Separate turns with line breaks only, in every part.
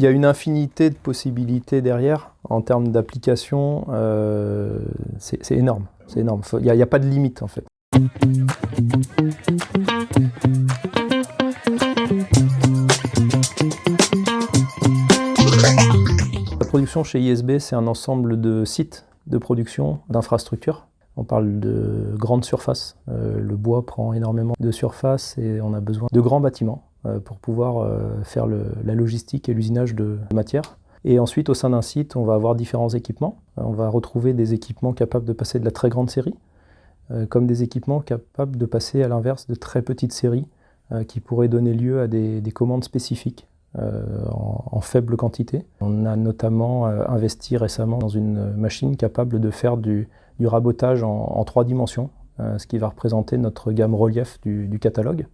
y a une infinité de possibilités derrière en termes d'application. C'est énorme, c'est énorme. Il n'y a pas de limite en fait. La production chez ISB, c'est un ensemble de sites de production, d'infrastructures. On parle de grandes surfaces. Le bois prend énormément de surface et on a besoin de grands bâtiments pour pouvoir faire la logistique et l'usinage de matières. Et ensuite, au sein d'un site, on va avoir différents équipements. On va retrouver des équipements capables de passer de la très grande série, comme des équipements capables de passer à l'inverse de très petites séries qui pourraient donner lieu à des commandes spécifiques en faible quantité. On a notamment investi récemment dans une machine capable de faire du rabotage en 3 dimensions, ce qui va représenter notre gamme relief du catalogue,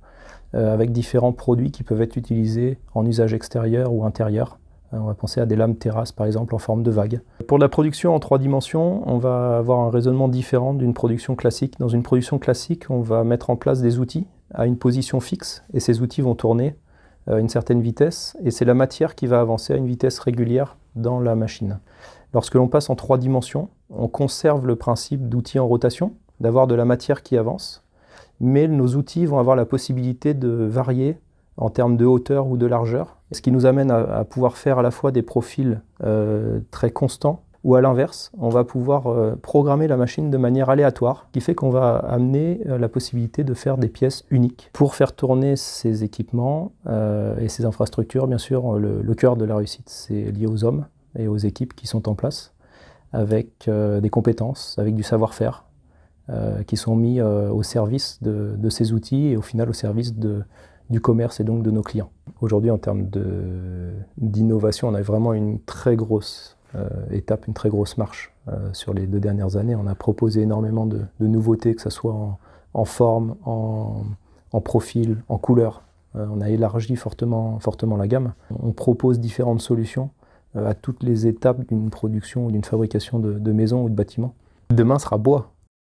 avec différents produits qui peuvent être utilisés en usage extérieur ou intérieur. On va penser à des lames terrasses par exemple en forme de vague. Pour la production en 3 dimensions, on va avoir un raisonnement différent d'une production classique. Dans une production classique, on va mettre en place des outils à une position fixe et ces outils vont tourner à une certaine vitesse et c'est la matière qui va avancer à une vitesse régulière dans la machine. Lorsque l'on passe en 3 dimensions, on conserve le principe d'outils en rotation, d'avoir de la matière qui avance, mais nos outils vont avoir la possibilité de varier en termes de hauteur ou de largeur, ce qui nous amène à pouvoir faire à la fois des profils très constants, ou à l'inverse, on va pouvoir programmer la machine de manière aléatoire, qui fait qu'on va amener la possibilité de faire des pièces uniques. Pour faire tourner ces équipements et ces infrastructures, bien sûr, le cœur de la réussite, c'est lié aux hommes et aux équipes qui sont en place, avec des compétences, avec du savoir-faire, qui sont mis au service de ces outils et au final au service du commerce et donc de nos clients. Aujourd'hui, en termes d'innovation, on a vraiment une très grosse étape, une très grosse marche sur les 2 dernières années. On a proposé énormément de nouveautés, que ce soit en forme, en profil, en couleur. On a élargi fortement la gamme. On propose différentes solutions à toutes les étapes d'une production ou d'une fabrication de maisons ou de bâtiments. Demain sera bois.